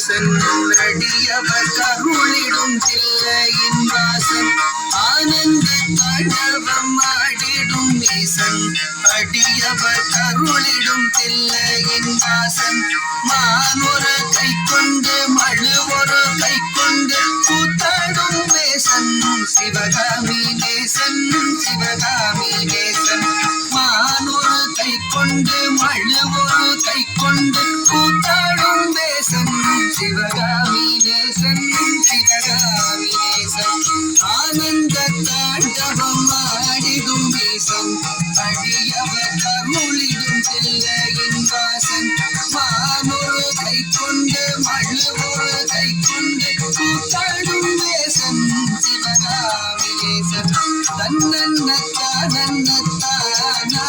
நேசன் அடியவர் கருளிடும் தில்லையின் வாசன் ஆனந்த தாண்டவம் ஆடிடும் நேசன் அடியவர் கருளிடும் தில்லையின் வாசன் மானொரு கை கொண்டு மழுவொரு கை கொண்டு கூத்தாடும் நேசன் சிவகாமி நேசன் சிவகாமி நேசன் மானொரு கை கொண்டு மழுவொரு கை கொண்டு கூத்தாடும் நேசன் சிவகாமி நேசன் சிவகாமி நேசன் ஆனந்த தாண்டவம் ஆடிடும் நேசன் அடியவர் கருளிடும் தில்லையின் வாசன் மானொரு கை கொண்டு மழுவொரு கை கொண்டு கூத்தாடும் நேசன் சிவகாமி நேசன் தன்னன்ன தானன்ன தானா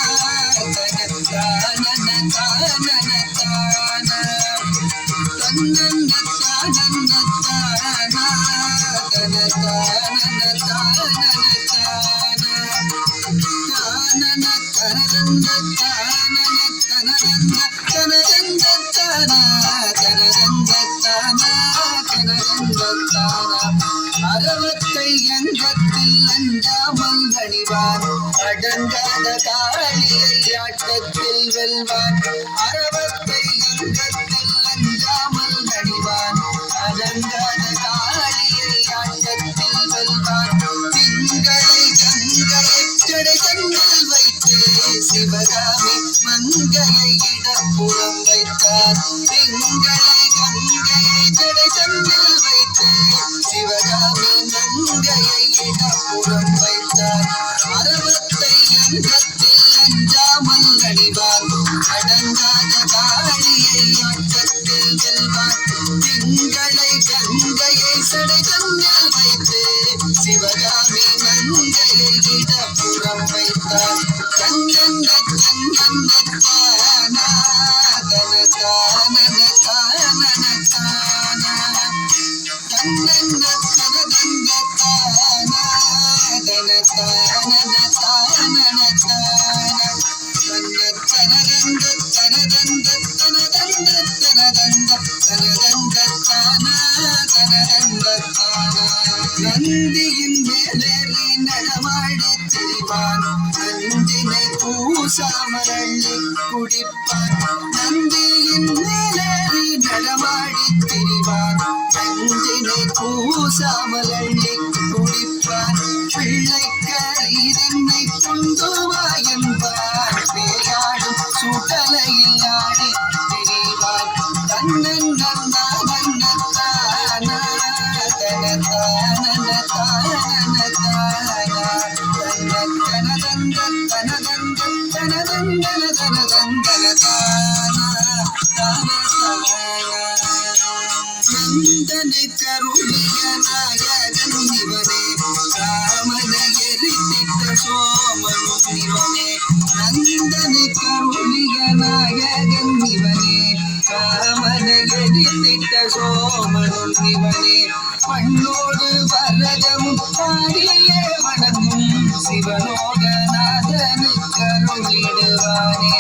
தனத்தானன தானன தானா தன்னன்ன தானன்ன தானா தனத்தானன தானன தானா தானன தனதந்த தானன தனதந்த தனதந்த தானா தனதந்த தானா தனதந்த தானா அறவத்தை அங்கத்தில் அஞ்சாமல் அணிவான் அடங்காத காளியை ஆட்டத்தில் வெல்வான் அறவத்தை அங்கத்தில் அஞ்சாமல் அணிவான் அடங்காத காளியை ஆட்டத்தில் வெல்வான் திங்களை கங்கையை கடை கண்ணில் வைத்து சிவகாமி மங்கையை இடப்புறம் வைத்தார் திங்களை கங்கையை கடை கண்ணில் வைத்து சிவகாமி மங்கையை இடப்புறம் வைத்தார் அறவத்தை அங்கத்தில் அஞ்சாமல் அணிவார் அடங்காத காளியை ஆட்டத்தில் வெல்வார் திங்களை கங்கையை சடை கண்ணில் வைத்து சிவகாமி மங்கையை இடப்புறம் வைத்தார் தங்கந்த தங்கந்த தானா தன தானன தானன தானா தன்னன்ன தனதந்த தானா தன தானன தானன தானா தன்ன தனதந்த தனதந்த தனதந்த தனதந்த தனதந்த தானா தனதந்த தானா நந்தியின் மேலேறி நடமாடி திரிவான் நந்தினை பூசாமல் அள்ளி குடிப்பான் நந்தியின் மேலேறி நடமாடி திரிவான் நந்தினை பூசாமல் அள்ளி குடிப்பான் பிள்ளைக்கறி தன்னை கொண்டு வா என்பான் பேயாடும் சுடலையில் ஆடி திரிவான் தன்னன் நன்னா நன்னத்தானா தனத்தானன தானன தானா தனதந்த தனதந்த தனதந்தன தனதந்தன தானா தான தானா நந்தனை கருளிய நாயகன் இவனே ராமனை எரித்திட்ட சோமனும் இவனே நந்தனை கருளிய நாயகன் இவனே ராமனை எரித்திட்ட சோமனும் இவனே பண்ணோடு வரதமும் பாடியே வணங்கும் சிவலோகநாதனு கருளிடுவானே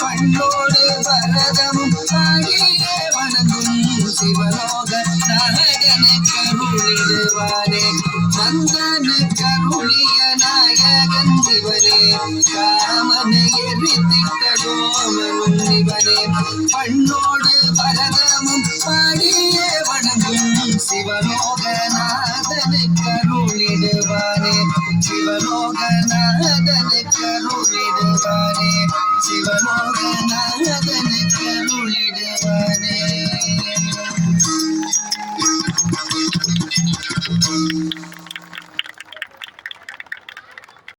பண்ணோடு வரதமும் பாடியே வணங்கும் சிவலோகநாதனு கருளிடுவானே நந்தனு கருளிய நாயகன் இவனே காமனை எரித்திட்ட சோமனும் இவனே பண்ணோடு வரதமும் பாடியே வணங்கும் சிவலோகநாதனு கருளிடுவானே சிவலோகநாதனு கருளிடுவானே சிவலோகநாதனு